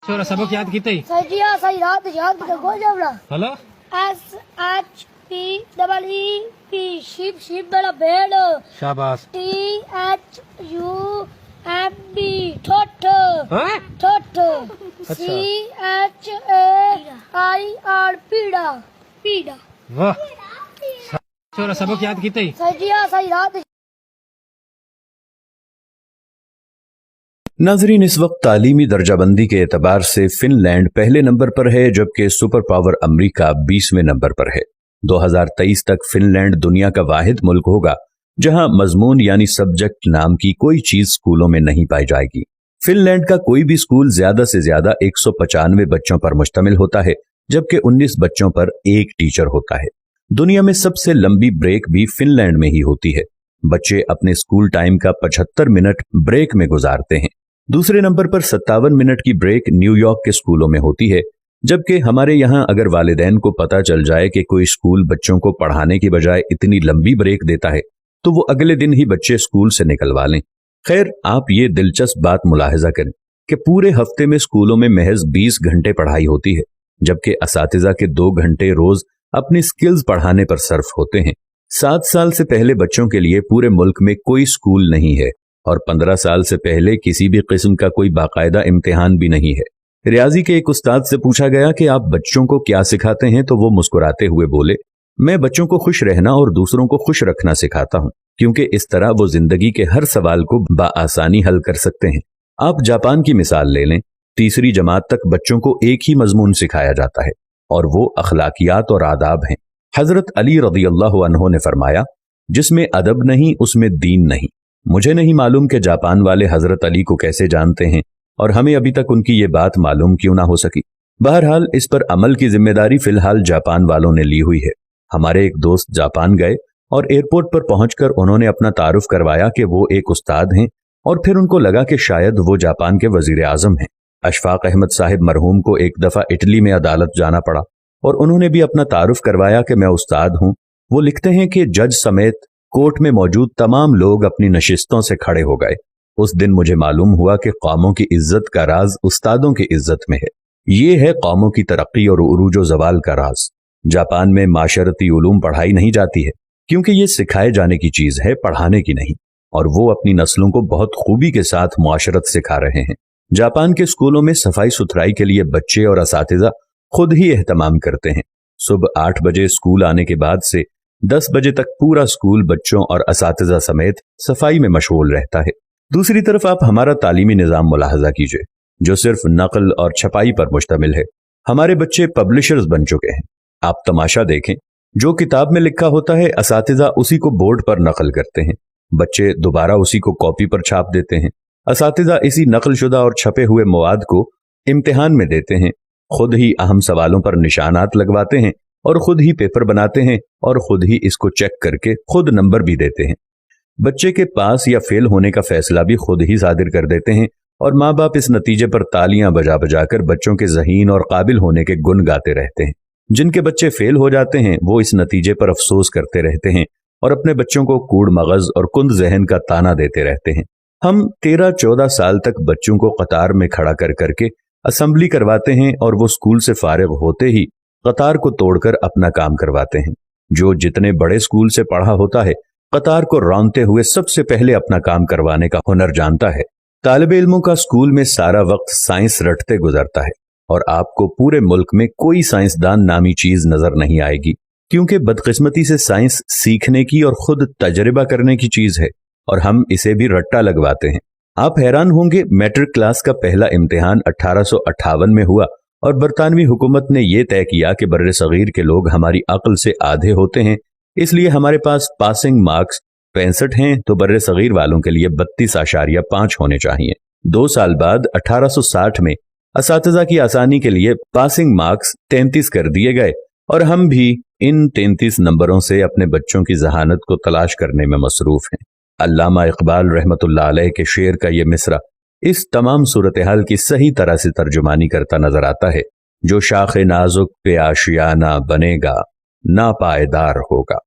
छोरा सबक याद कीते ही सजिया सही रात याद कर गो जबड़ा हेलो SHPEEP शिप शिप बड़ा भेड़ शाबाश THUMB ठोठ हैं ठोठ अच्छा। CHAIR पीड़ा पीड़ा वाह छोरा सबक याद कीते ही सजिया सही रात। नाजरीन, इस वक्त तालीमी दर्जाबंदी के एतबार से फिनलैंड पहले नंबर पर है, जबकि सुपर पावर अमरीका 20वें नंबर पर है। 2023 तक फिनलैंड दुनिया का वाहिद मुल्क होगा जहां मजमून यानी सब्जेक्ट नाम की कोई चीज स्कूलों में नहीं पाई जाएगी। फिनलैंड का कोई भी स्कूल ज्यादा से ज्यादा 195 बच्चों पर मुश्तमिल होता है, जबकि 19 बच्चों पर एक टीचर होता है। दुनिया में सबसे लंबी ब्रेक भी फिनलैंड में ही होती है। बच्चे अपने स्कूल टाइम का 75 मिनट ब्रेक में गुजारते हैं। दूसरे नंबर पर 57 मिनट की ब्रेक न्यूयॉर्क के स्कूलों में होती है, जबकि हमारे यहाँ अगर वालिदैन को पता चल जाए कि कोई स्कूल बच्चों को पढ़ाने की बजाय इतनी लंबी ब्रेक देता है तो वो अगले दिन ही बच्चे स्कूल से निकलवा लें। खैर, आप ये दिलचस्प बात मुलाहिजा करें कि पूरे हफ्ते में स्कूलों में महज 20 घंटे पढ़ाई होती है, जबकि असातिज़ा के 2 घंटे रोज अपनी स्किल्स पढ़ाने पर सर्फ होते हैं। 7 साल से पहले बच्चों के लिए पूरे मुल्क में कोई स्कूल नहीं है और 15 साल से पहले किसी भी किस्म का कोई बाकायदा इम्तिहान भी नहीं है। रियाजी के एक उस्ताद से पूछा गया कि आप बच्चों को क्या सिखाते हैं, तो वो मुस्कुराते हुए बोले, मैं बच्चों को खुश रहना और दूसरों को खुश रखना सिखाता हूँ, क्योंकि इस तरह वो जिंदगी के हर सवाल को बाआसानी हल कर सकते हैं। आप जापान की मिसाल ले लें। 3री जमात तक बच्चों को एक ही मजमून सिखाया जाता है और वो अखलाकियात और आदाब हैं। हजरत अली रज़ियल्लाहु अन्हु ने फरमाया, जिसमें अदब नहीं उसमें दीन नहीं। मुझे नहीं मालूम कि जापान वाले हजरत अली को कैसे जानते हैं और हमें अभी तक उनकी ये बात मालूम क्यों ना हो सकी। बहरहाल, इस पर अमल की जिम्मेदारी फिलहाल जापान वालों ने ली हुई है। हमारे एक दोस्त जापान गए और एयरपोर्ट पर पहुंचकर उन्होंने अपना तारुफ करवाया कि वो एक उस्ताद हैं, और फिर उनको लगा कि शायद वो जापान के वजीर आजम हैं। अशफाक अहमद साहिब मरहूम को एक दफा इटली में अदालत जाना पड़ा और उन्होंने भी अपना तारुफ करवाया कि मैं उस्ताद हूं। वो लिखते हैं कि जज समेत कोर्ट में मौजूद तमाम लोग अपनी नशिस्तों से खड़े हो गए। उस दिन मुझे मालूम हुआ कि कौमों की इज्जत का राज उस्तादों की इज्जत में है। ये है कौमों की तरक्की और उरूज व जवाल का राज। जापान में माशरती उलूम पढ़ाई नहीं जाती है, क्योंकि ये सिखाए जाने की चीज है, पढ़ाने की नहीं, और वो अपनी नस्लों को बहुत खूबी के साथ मुआशरत सिखा रहे हैं। जापान के स्कूलों में सफाई सुथराई के लिए बच्चे और असातिज़ा खुद ही एहतमाम करते हैं। सुबह 8 बजे स्कूल आने के बाद से 10 बजे तक पूरा स्कूल बच्चों और असातिज़ा समेत सफाई में मशगूल रहता है। दूसरी तरफ आप हमारा तालीमी निज़ाम मुलाहजा कीजिए, जो सिर्फ नकल और छपाई पर मुश्तमिल है। हमारे बच्चे पब्लिशर्स बन चुके हैं। आप तमाशा देखें, जो किताब में लिखा होता है असातिज़ा उसी को बोर्ड पर नकल करते हैं, बच्चे दोबारा उसी को कॉपी पर छाप देते हैं। असातिज़ा इसी नकलशुदा और छपे हुए मवाद को इम्तिहान में देते हैं, खुद ही अहम सवालों पर निशानात लगवाते हैं और खुद ही पेपर बनाते हैं और खुद ही इसको चेक करके खुद नंबर भी देते हैं। बच्चे के पास या फेल होने का फैसला भी खुद ही सादिर कर देते हैं और माँ बाप इस नतीजे पर तालियां बजा बजाकर बच्चों के ज़हीन और काबिल होने के गुण गाते रहते हैं। जिनके बच्चे फेल हो जाते हैं वो इस नतीजे पर अफसोस करते रहते हैं और अपने बच्चों को कूड़ मगज और कुंद जहन का ताना देते रहते हैं। हम 13-14 साल तक बच्चों को कतार में खड़ा कर करके असेंबली करवाते हैं और वो स्कूल से फारिग होते ही कतार को तोड़कर अपना काम करवाते हैं। जो जितने बड़े स्कूल से पढ़ा होता है, कतार को रौंदते हुए सबसे पहले अपना काम करवाने का हुनर जानता है। तालिबे इल्मों का स्कूल में सारा वक्त साइंस रटते गुजरता है और आपको पूरे मुल्क में कोई साइंसदान नामी चीज नजर नहीं आएगी, क्योंकि बदकिस्मती से साइंस सीखने की और खुद तजर्बा करने की चीज है और हम इसे भी रट्टा लगवाते हैं। आप हैरान होंगे, मैट्रिक क्लास का पहला इम्तिहान 1858 में हुआ और बरतानवी हुकूमत ने यह तय किया कि बर्रे सगीर के लोग हमारी अक्ल से आधे होते हैं, इसलिए हमारे पास पासिंग मार्क्स 65 हैं तो बर्रे सगीर वालों के लिए 32.5 होने चाहिए। 2 साल बाद 1860 में असातिज़ा की आसानी के लिए पासिंग मार्क्स 33 कर दिए गए और हम भी इन 33 नंबरों से अपने बच्चों की जहानत को तलाश करने में मसरूफ हैं। अल्लामा इकबाल रहमतुल्लाह अलैह के शेर का ये मिसरा इस तमाम सूरत हाल की सही तरह से तर्जुमानी करता नजर आता है। जो शाख नाजुक पे आशियाना बनेगा, ना पायदार होगा।